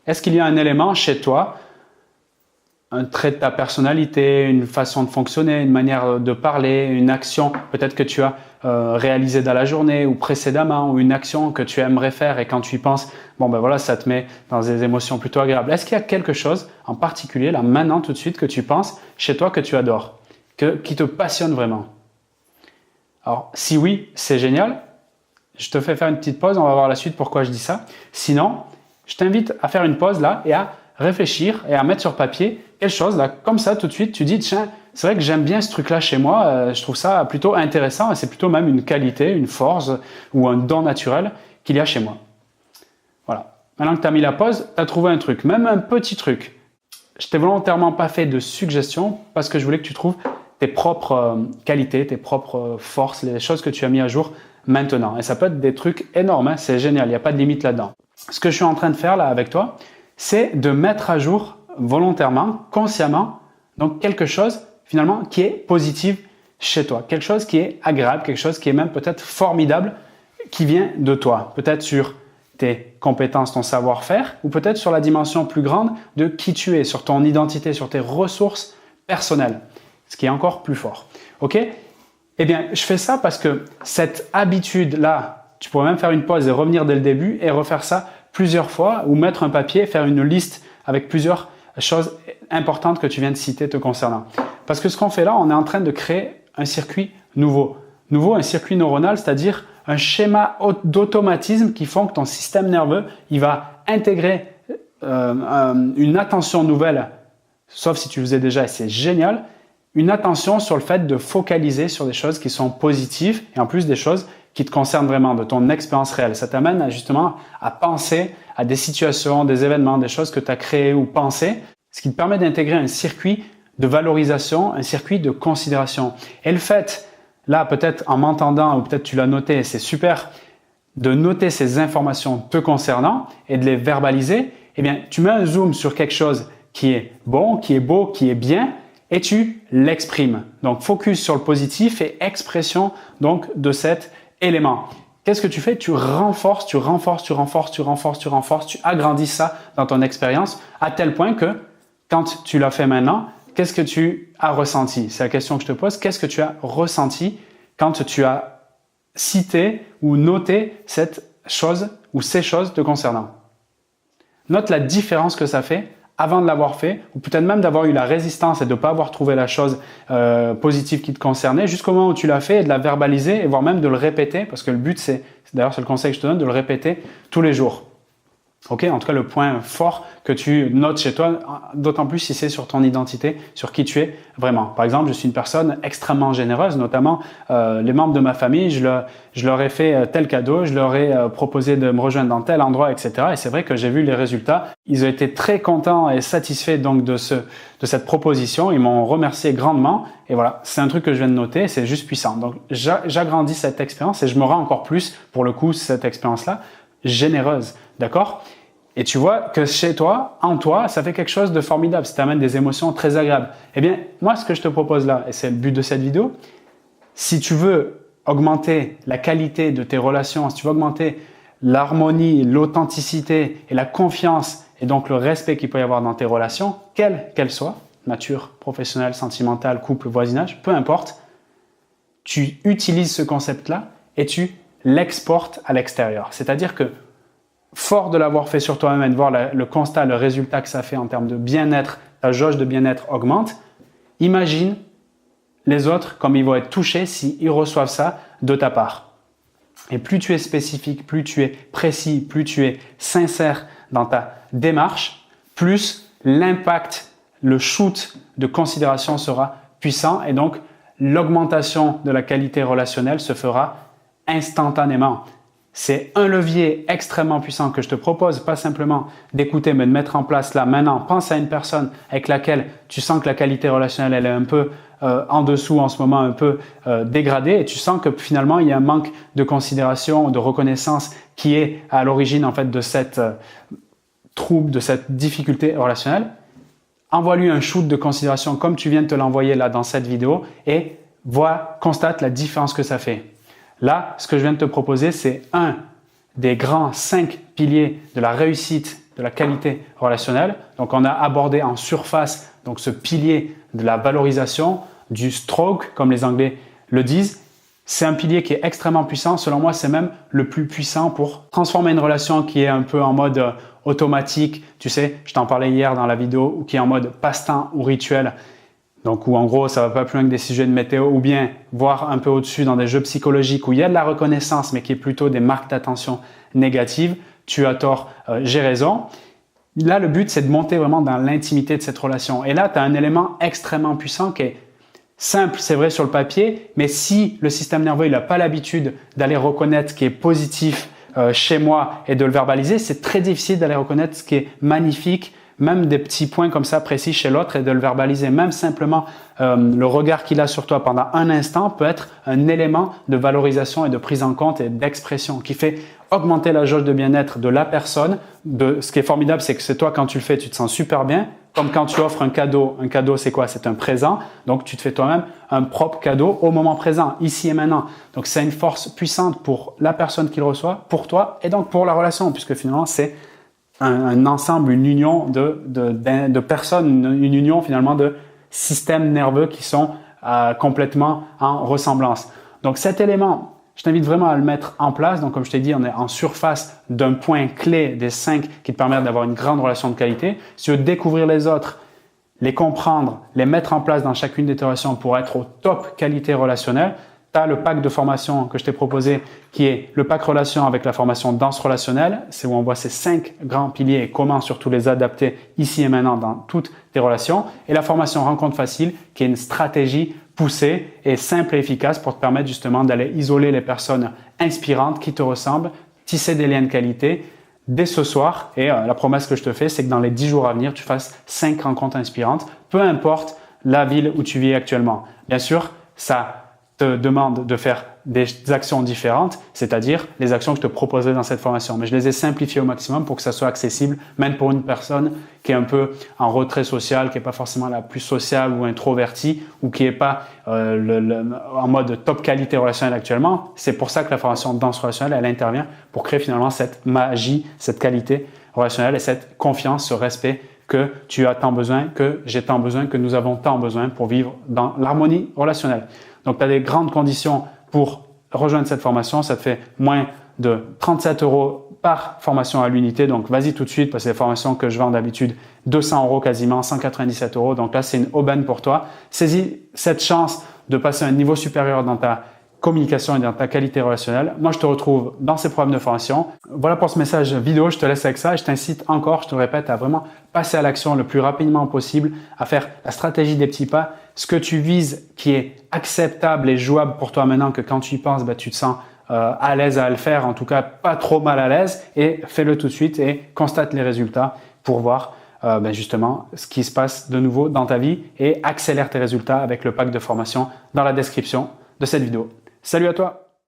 Est-ce qu'il y a un élément chez toi, un trait de ta personnalité, une façon de fonctionner, une manière de parler, une action peut-être que tu as réalisée dans la journée ou précédemment, ou une action que tu aimerais faire et quand tu y penses, bon ben voilà, ça te met dans des émotions plutôt agréables. Est-ce qu'il y a quelque chose en particulier, là maintenant tout de suite, que tu penses chez toi que tu adores, qui te passionne vraiment? Alors si oui, c'est génial. Je te fais faire une petite pause, on va voir la suite pourquoi je dis ça. Sinon, je t'invite à faire une pause là et à réfléchir et à mettre sur papier quelque chose là, comme ça tout de suite, tu dis tiens, c'est vrai que j'aime bien ce truc-là chez moi, je trouve ça plutôt intéressant et c'est plutôt même une qualité, une force ou un don naturel qu'il y a chez moi. Voilà. Maintenant que tu as mis la pause, tu as trouvé un truc, même un petit truc. Je t'ai volontairement pas fait de suggestions parce que je voulais que tu trouves tes propres qualités, tes propres forces, les choses que tu as mis à jour maintenant. Et ça peut être des trucs énormes, hein, c'est génial, il n'y a pas de limite là-dedans. Ce que je suis en train de faire là avec toi, c'est de mettre à jour volontairement, consciemment, donc quelque chose finalement qui est positif chez toi, quelque chose qui est agréable, quelque chose qui est même peut-être formidable, qui vient de toi, peut-être sur tes compétences, ton savoir-faire, ou peut-être sur la dimension plus grande de qui tu es, sur ton identité, sur tes ressources personnelles, ce qui est encore plus fort. Ok ? Eh bien, je fais ça parce que cette habitude-là, tu pourrais même faire une pause et revenir dès le début et refaire ça plusieurs fois ou mettre un papier, faire une liste avec plusieurs choses importantes que tu viens de citer te concernant. Parce que ce qu'on fait là, on est en train de créer un circuit nouveau. Nouveau, un circuit neuronal, c'est-à-dire un schéma d'automatisme qui font que ton système nerveux, il va intégrer une attention nouvelle, sauf si tu le faisais déjà et c'est génial, une attention sur le fait de focaliser sur des choses qui sont positives et en plus des choses qui te concernent vraiment, de ton expérience réelle. Ça t'amène justement à penser à des situations, des événements, des choses que tu as créées ou pensées, ce qui te permet d'intégrer un circuit de valorisation, un circuit de considération. Et le fait, là peut-être en m'entendant ou peut-être tu l'as noté, c'est super, de noter ces informations te concernant et de les verbaliser, eh bien tu mets un zoom sur quelque chose qui est bon, qui est beau, qui est bien, et tu l'exprimes. Donc, focus sur le positif et expression donc de cet élément. Qu'est-ce que tu fais? Tu renforces, tu agrandis ça dans ton expérience à tel point que quand tu l'as fait maintenant, qu'est-ce que tu as ressenti? C'est la question que je te pose. Qu'est-ce que tu as ressenti quand tu as cité ou noté cette chose ou ces choses te concernant? Note la différence que ça fait avant de l'avoir fait, ou peut-être même d'avoir eu la résistance et de ne pas avoir trouvé la chose positive qui te concernait, jusqu'au moment où tu l'as fait et de la verbaliser, et voire même de le répéter, parce que le but, c'est d'ailleurs c'est le conseil que je te donne, de le répéter tous les jours. Ok, en tout cas, le point fort que tu notes chez toi, d'autant plus si c'est sur ton identité, sur qui tu es vraiment. Par exemple, je suis une personne extrêmement généreuse, notamment les membres de ma famille, je leur ai fait tel cadeau, je leur ai proposé de me rejoindre dans tel endroit, etc. Et c'est vrai que j'ai vu les résultats. Ils ont été très contents et satisfaits donc de cette proposition. Ils m'ont remercié grandement. Et voilà, c'est un truc que je viens de noter, c'est juste puissant. Donc, j'agrandis cette expérience et je me rends encore plus, pour le coup, cette expérience-là, généreuse. D'accord? Et tu vois que chez toi, en toi, ça fait quelque chose de formidable. Ça t'amène des émotions très agréables. Eh bien, moi, ce que je te propose là, et c'est le but de cette vidéo, si tu veux augmenter la qualité de tes relations, si tu veux augmenter l'harmonie, l'authenticité et la confiance et donc le respect qu'il peut y avoir dans tes relations, quelles qu'elles soient, nature, professionnelle, sentimentale, couple, voisinage, peu importe, tu utilises ce concept-là et tu l'exportes à l'extérieur. C'est-à-dire que fort de l'avoir fait sur toi-même et de voir le constat, le résultat que ça fait en termes de bien-être, ta jauge de bien-être augmente, imagine les autres comme ils vont être touchés s'ils reçoivent ça de ta part. Et plus tu es spécifique, plus tu es précis, plus tu es sincère dans ta démarche, plus l'impact, le shoot de considération sera puissant et donc l'augmentation de la qualité relationnelle se fera instantanément. C'est un levier extrêmement puissant que je te propose, pas simplement d'écouter, mais de mettre en place là, maintenant. Pense à une personne avec laquelle tu sens que la qualité relationnelle, elle est un peu en dessous en ce moment, un peu dégradée, et tu sens que finalement, il y a un manque de considération, de reconnaissance qui est à l'origine en fait de cette trouble, de cette difficulté relationnelle. Envoie-lui un shoot de considération comme tu viens de te l'envoyer là dans cette vidéo et constate la différence que ça fait. Là, ce que je viens de te proposer, c'est un des grands 5 piliers de la réussite de la qualité relationnelle. Donc, on a abordé en surface donc ce pilier de la valorisation, du stroke, comme les Anglais le disent. C'est un pilier qui est extrêmement puissant. Selon moi, c'est même le plus puissant pour transformer une relation qui est un peu en mode automatique. Tu sais, je t'en parlais hier dans la vidéo, ou qui est en mode passe-temps ou rituel. Donc, où en gros, ça va pas plus loin que des sujets de météo, ou bien voir un peu au-dessus dans des jeux psychologiques où il y a de la reconnaissance, mais qui est plutôt des marques d'attention négatives. Tu as tort, j'ai raison. Là, le but, c'est de monter vraiment dans l'intimité de cette relation. Et là, tu as un élément extrêmement puissant qui est simple, c'est vrai sur le papier, mais si le système nerveux n'a pas l'habitude d'aller reconnaître ce qui est positif chez moi et de le verbaliser, c'est très difficile d'aller reconnaître ce qui est magnifique, même des petits points comme ça précis chez l'autre et de le verbaliser. Même simplement le regard qu'il a sur toi pendant un instant peut être un élément de valorisation et de prise en compte et d'expression qui fait augmenter la jauge de bien-être de la personne. Ce qui est formidable, c'est que c'est toi, quand tu le fais, tu te sens super bien. Comme quand tu offres un cadeau. Un cadeau, c'est quoi? C'est un présent. Donc, tu te fais toi-même un propre cadeau au moment présent, ici et maintenant. Donc, c'est une force puissante pour la personne qui le reçoit, pour toi et donc pour la relation, puisque finalement, c'est un ensemble, une union de personnes, une union finalement de systèmes nerveux qui sont complètement en ressemblance. Donc, cet élément, je t'invite vraiment à le mettre en place. Donc, comme je t'ai dit, on est en surface d'un point clé des 5 qui te permettent d'avoir une grande relation de qualité. Si tu veux découvrir les autres, les comprendre, les mettre en place dans chacune des tes relations pour être au top qualité relationnelle, tu as le pack de formation que je t'ai proposé qui est le pack relation avec la formation danse relationnelle. C'est où on voit ces 5 grands piliers et comment surtout les adapter ici et maintenant dans toutes tes relations. Et la formation rencontre facile qui est une stratégie poussée et simple et efficace pour te permettre justement d'aller isoler les personnes inspirantes qui te ressemblent, tisser des liens de qualité dès ce soir. Et la promesse que je te fais, c'est que dans les 10 jours à venir, tu fasses 5 rencontres inspirantes, peu importe la ville où tu vis actuellement. Bien sûr, ça te demande de faire des actions différentes, c'est-à-dire les actions que je te proposais dans cette formation. Mais je les ai simplifiées au maximum pour que ça soit accessible, même pour une personne qui est un peu en retrait social, qui n'est pas forcément la plus sociable ou introvertie, ou qui n'est pas en mode top qualité relationnelle actuellement. C'est pour ça que la formation danse relationnelle, elle intervient pour créer finalement cette magie, cette qualité relationnelle et cette confiance, ce respect que tu as tant besoin, que j'ai tant besoin, que nous avons tant besoin pour vivre dans l'harmonie relationnelle. Donc, tu as des grandes conditions pour rejoindre cette formation. Ça te fait moins de 37 € par formation à l'unité. Donc, vas-y tout de suite parce que c'est des formations que je vends d'habitude 200 € quasiment, 197 €. Donc là, c'est une aubaine pour toi. Saisis cette chance de passer à un niveau supérieur dans ta communication et dans ta qualité relationnelle. Moi, je te retrouve dans ces programmes de formation. Voilà pour ce message vidéo. Je te laisse avec ça et je t'incite encore, je te le répète, à vraiment passer à l'action le plus rapidement possible, à faire la stratégie des petits pas. Ce que tu vises qui est acceptable et jouable pour toi maintenant, que quand tu y penses, tu te sens à l'aise à le faire, en tout cas pas trop mal à l'aise, et fais-le tout de suite et constate les résultats pour voir justement ce qui se passe de nouveau dans ta vie et accélère tes résultats avec le pack de formation dans la description de cette vidéo. Salut à toi!